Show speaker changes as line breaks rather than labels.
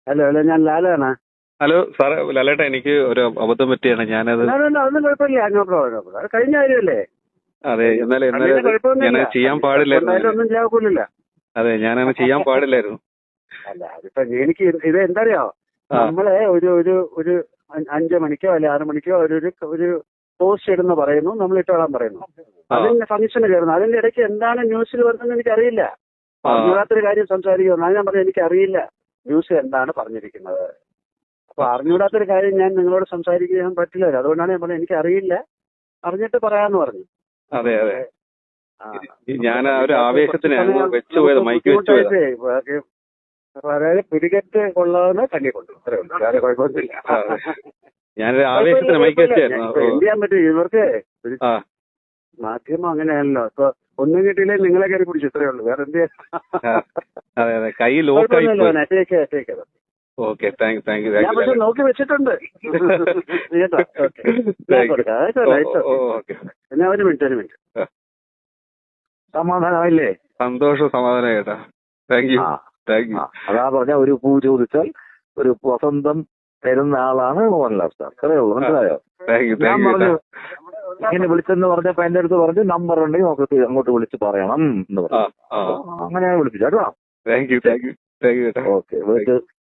Hello hello, ഞാൻ ലാലാണ്.
Hello സാറേ, ലാലേട്ടാ, എനിക്ക് ഒരു അബദ്ധം പറ്റിയാണ്. ഞാനത്
അതൊന്നും കുഴപ്പമില്ല. No problem. അത് കഴിഞ്ഞ കാര്യമല്ലേ.
അതെ, എന്നാലും
കുഴപ്പമൊന്നുമില്ല.
ഞാൻ ചെയ്യാൻ പാടില്ലായിരുന്നു.
ഒന്നും ചെയ്യാൻ.
അതെ, ഞാനത് ചെയ്യാൻ പാടില്ലായിരുന്നു.
അല്ല, അതിപ്പോ എനിക്ക് ഇത് എന്തറിയോ, നമ്മളെ ഒരു 5 മണിക്കോ അല്ലെ 6 മണിക്കോ ഒരു പോസ്റ്റ് ഇടുന്ന പറയുന്നു, നമ്മൾ ഇട്ടോളാൻ പറയുന്നു. അതിന്റെ ഫംഗ്ഷന് കയറുന്നു. അതിന്റെ ഇടയ്ക്ക് എന്താണ് ന്യൂസിൽ വരുന്നതെന്ന് എനിക്കറിയില്ല. അറിഞ്ഞൂടാത്തൊരു കാര്യം സംസാരിക്കുന്നു. അത് ഞാൻ പറഞ്ഞു, എനിക്കറിയില്ല ന്യൂസ് എന്താണ് പറഞ്ഞിരിക്കുന്നത്. അപ്പൊ അറിഞ്ഞൂടാത്തൊരു കാര്യം ഞാൻ നിങ്ങളോട് സംസാരിക്കാൻ പറ്റില്ലല്ലോ. അതുകൊണ്ടാണ് ഞാൻ പറഞ്ഞത് എനിക്കറിയില്ല, അറിഞ്ഞിട്ട് പറയാന്ന് പറഞ്ഞു.
അതെ അതെ, ഞാൻ ഒരു ആവേശത്തിന് വെച്ചുപോയത്, മൈക്ക് വെച്ചുപോയത്.
അതായത് പിടികെട്ട് കൊള്ളാവുന്ന കണ്ണിക്കൊണ്ടു. അത്രേ ഉള്ളൂ, വേറെ കുഴപ്പമൊന്നുമില്ല.
ഞാനൊരു ആവേശത്തിന് മൈക്ക് വെച്ചായിരുന്നു.
എന്ത് ചെയ്യാൻ പറ്റും ഇവർക്ക്? മാധ്യമം അങ്ങനെയാണല്ലോ. ഇപ്പൊ ഒന്നും കിട്ടിയില്ലേ നിങ്ങളെ കയറി പിടിച്ചു, ഇത്രേ ഉള്ളൂ, വേറെ എന്ത്
ചെയ്യാൻ? കൈ ലോക്കായി. Okay, thank you.
ഞാൻ പക്ഷെ നോക്കി വെച്ചിട്ടുണ്ട്. പിന്നെ ഒരു മിനിറ്റ്. സമാധാനമായില്ലേ?
സന്തോഷം, സമാധാനം കേട്ടാ. Thank you.
അതാ പറഞ്ഞ, ഒരു പൂ ചോദിച്ചാൽ ഒരു വസന്തം തരുന്ന ആളാണ് മോഹൻലാൽ സാർ. അത്രേ ഉള്ളൂ, മനസ്സിലായോ? ഞാൻ പറഞ്ഞു ഇങ്ങനെ വിളിച്ചെന്ന് പറഞ്ഞപ്പോ എന്റെ അടുത്ത് പറഞ്ഞു, നമ്പർ ഉണ്ടെങ്കിൽ നമുക്ക് അങ്ങോട്ട് വിളിച്ച് പറയണം എന്ന് പറഞ്ഞു. അങ്ങനെ വിളിപ്പിച്ചു കേട്ടോ.
Thank you.
ഓക്കെ, വിളിച്ച്